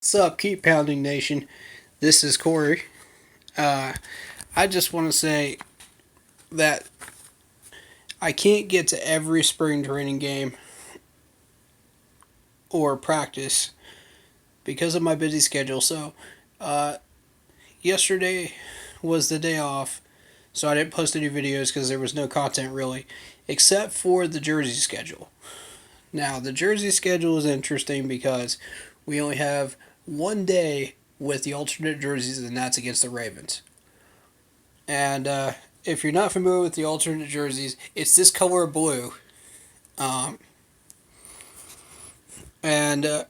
What's up, Keep Pounding Nation? This is Corey. Uh, I just want to say that I can't get to every spring training game or practice because of my busy schedule. So, uh, yesterday was the day off, so I didn't post any videos because there was no content really, except for the jersey schedule. Now, the jersey schedule is interesting because we only have one day with the alternate jerseys, and that's against the Ravens. And if you're not familiar with the alternate jerseys, it's this color of blue. Um, and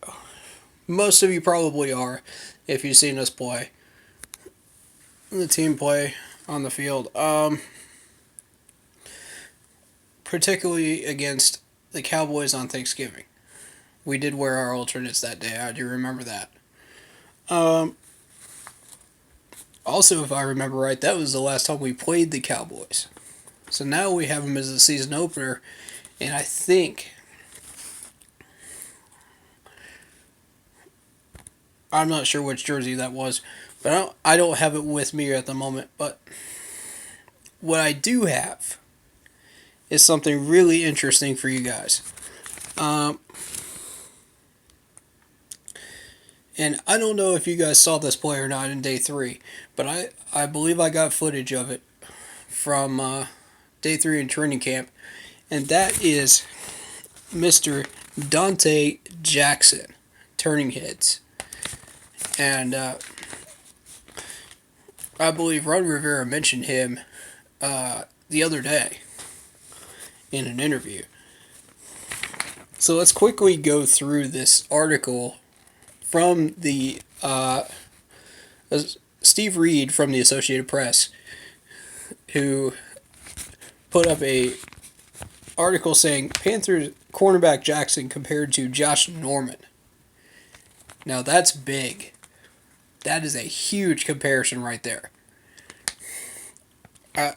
most of you probably are if you've seen us play, the team play on the field. Particularly against the Cowboys on Thanksgiving. We did wear our alternates that day. I do remember that. Um, Also, if I remember right, that was the last time we played the Cowboys. So now we have them as a season opener, and I think I'm not sure which jersey that was, but I don't have it with me at the moment. But what I do have is something really interesting for you guys. Um, and I don't know if you guys saw this play or not in day three, but I believe I got footage of it from day three in training camp, and that is Mr. Donte Jackson turning heads. And I believe Ron Rivera mentioned him the other day in an interview. So let's quickly go through this article from the Steve Reed from the Associated Press, who put up a article saying Panthers cornerback Jackson compared to Josh Norman. Now that's big. That is a huge comparison right there. I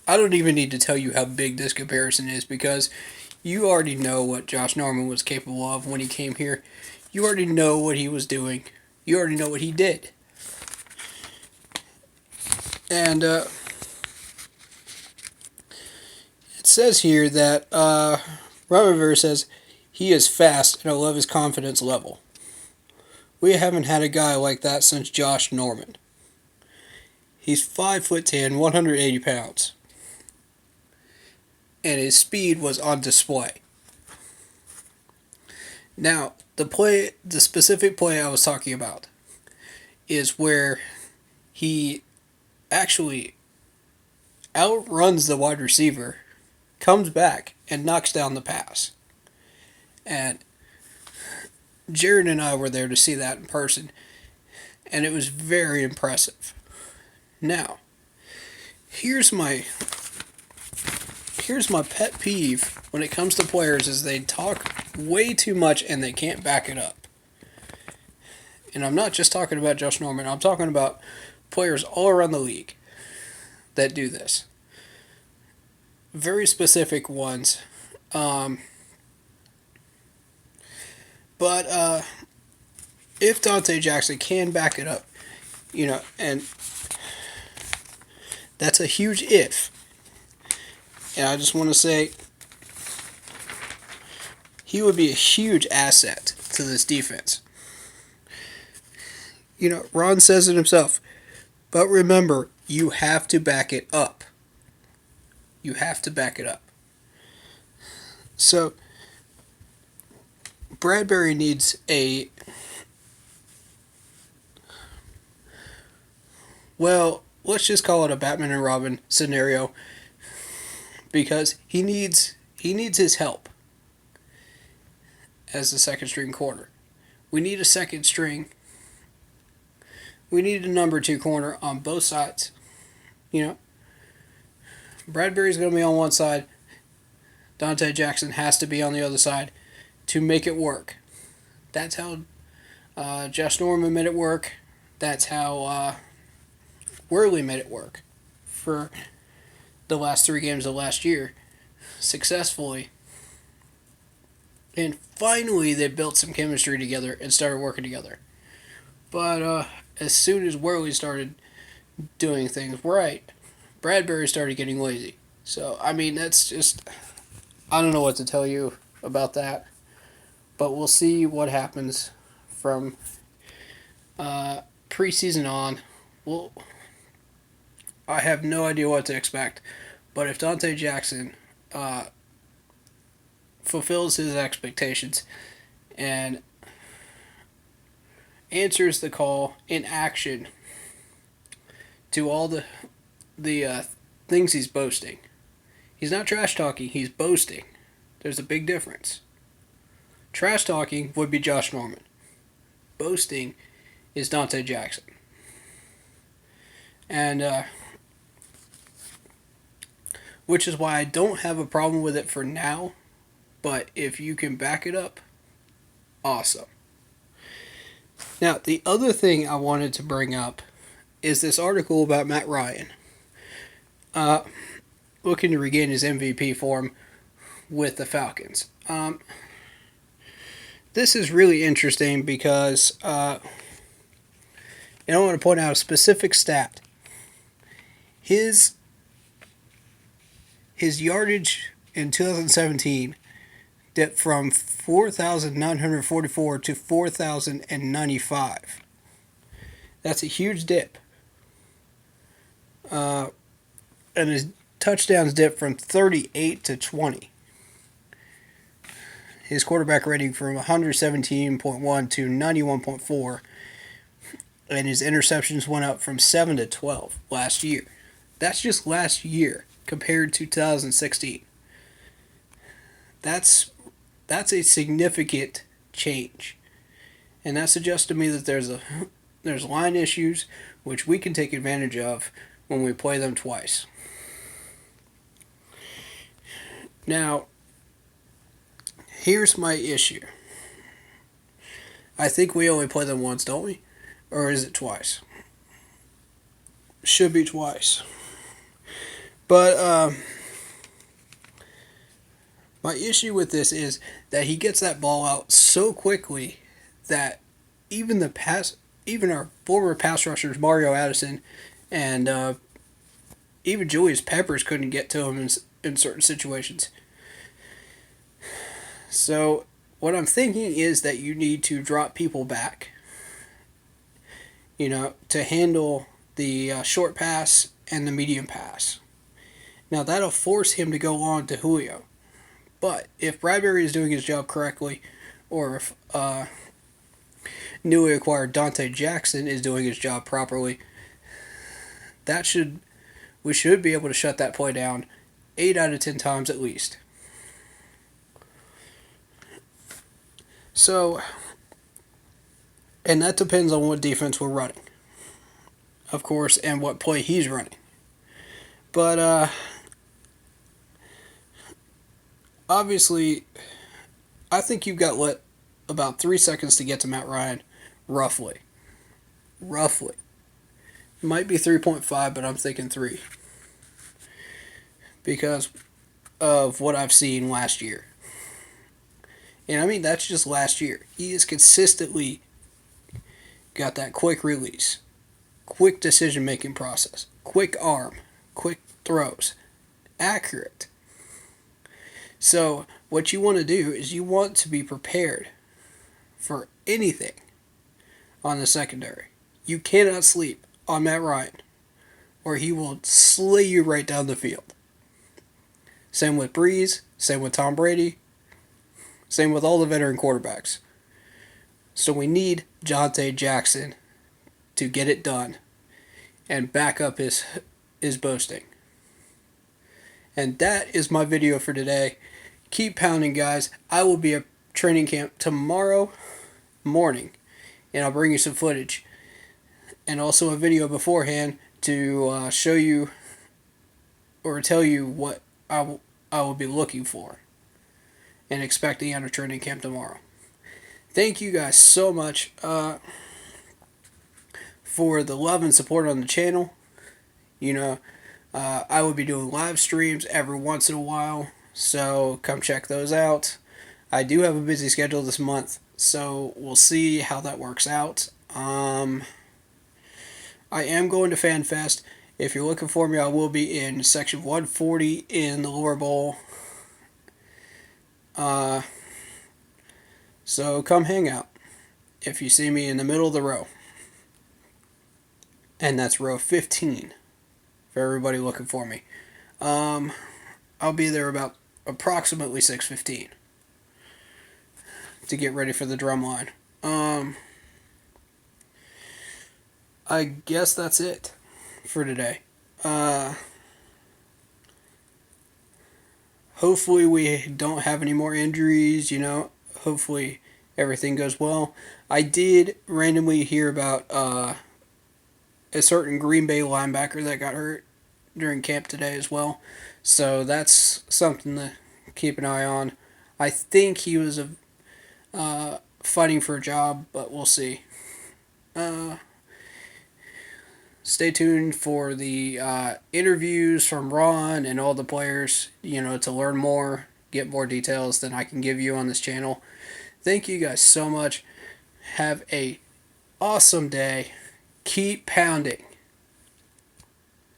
I don't even need to tell you how big this comparison is because you already know what Josh Norman was capable of when he came here. You already know what he was doing. You already know what he did. And it says here that Ron says he is fast and I love his confidence level. We haven't had a guy like that since Josh Norman. He's 5'10", 180 pounds. And his speed was on display. Now, the specific play I was talking about is where he actually outruns the wide receiver, comes back, and knocks down the pass. And Jared and I were there to see that in person, and it was very impressive. Now, here's my pet peeve when it comes to players is they talk way too much and they can't back it up. And I'm not just talking about Josh Norman, I'm talking about players all around the league that do this. Very specific ones. But if Donte Jackson can back it up, and that's a huge if. And I just want to say he would be a huge asset to this defense. Ron says it himself. But remember, you have to back it up. You have to back it up. So, Bradbury needs let's just call it a Batman and Robin scenario because he needs his help as the second string corner. We need a second string. We need a number two corner on both sides. Bradbury's going to be on one side. Donte Jackson has to be on the other side to make it work. That's how Josh Norman made it work. That's how Worley made it work for the last 3 games of last year successfully. And finally, they built some chemistry together and started working together. But as soon as Worley started doing things right, Bradbury started getting lazy. So, I mean, that's just. I don't know what to tell you about that. But we'll see what happens from preseason on. Well, I have no idea what to expect. But if Donte Jackson fulfills his expectations and answers the call in action to all the things he's boasting. He's not trash talking, he's boasting. There's a big difference. Trash talking would be Josh Norman. Boasting is Donte Jackson. And which is why I don't have a problem with it for now. But if you can back it up, awesome. Now, the other thing I wanted to bring up is this article about Matt Ryan. Looking to regain his MVP form with the Falcons. This is really interesting because and I want to point out a specific stat. His yardage in 2017 dipped from 4,944 to 4,095. That's a huge dip. And his touchdowns dipped from 38 to 20. His quarterback rating from 117.1 to 91.4. And his interceptions went up from 7 to 12 last year. That's just last year compared to 2016. That's a significant change. And that suggests to me that there's line issues which we can take advantage of when we play them twice. Now, here's my issue. I think we only play them once, don't we? Or is it twice? Should be twice. But my issue with this is that he gets that ball out so quickly that even our former pass rushers, Mario Addison, and even Julius Peppers couldn't get to him in certain situations. So what I'm thinking is that you need to drop people back, to handle the short pass and the medium pass. Now that'll force him to go on to Julio. But if Bradbury is doing his job correctly, or if newly acquired Donte Jackson is doing his job properly, we should be able to shut that play down 8 out of 10 times at least. So, and that depends on what defense we're running, of course, and what play he's running. But obviously, I think you've got about 3 seconds to get to Matt Ryan, roughly. Roughly. It might be 3.5, but I'm thinking 3. Because of what I've seen last year. And I mean, that's just last year. He has consistently got that quick release, quick decision-making process, quick arm, quick throws, accurate. So what you want to do is you want to be prepared for anything on the secondary. You cannot sleep on Matt Ryan, or he will slay you right down the field. Same with Breeze, same with Tom Brady, same with all the veteran quarterbacks. So we need Donte Jackson to get it done and back up his boasting. And that is my video for today. Keep pounding, guys. I will be at training camp tomorrow morning, and I'll bring you some footage and also a video beforehand to show you or tell you what I will be looking for and expecting out of training camp tomorrow. Thank you guys so much for the love and support on the channel. I will be doing live streams every once in a while, so come check those out. I do have a busy schedule this month, so we'll see how that works out. Um, I am going to FanFest. If you're looking for me, I will be in section 140 in the lower bowl. Uh, so come hang out if you see me in the middle of the row. And that's row 15 for everybody looking for me. Um, I'll be there about approximately 6:15 to get ready for the drum line. I guess that's it for today. Uh, Hopefully we don't have any more injuries. Hopefully everything goes well. I did randomly hear about a certain Green Bay linebacker that got hurt during camp today as well. So that's something to keep an eye on. I think he was fighting for a job, but we'll see. Uh, Stay tuned for the interviews from Ron and all the players, to learn more, get more details than I can give you on this channel. Thank you guys so much. Have a awesome day. Keep pounding.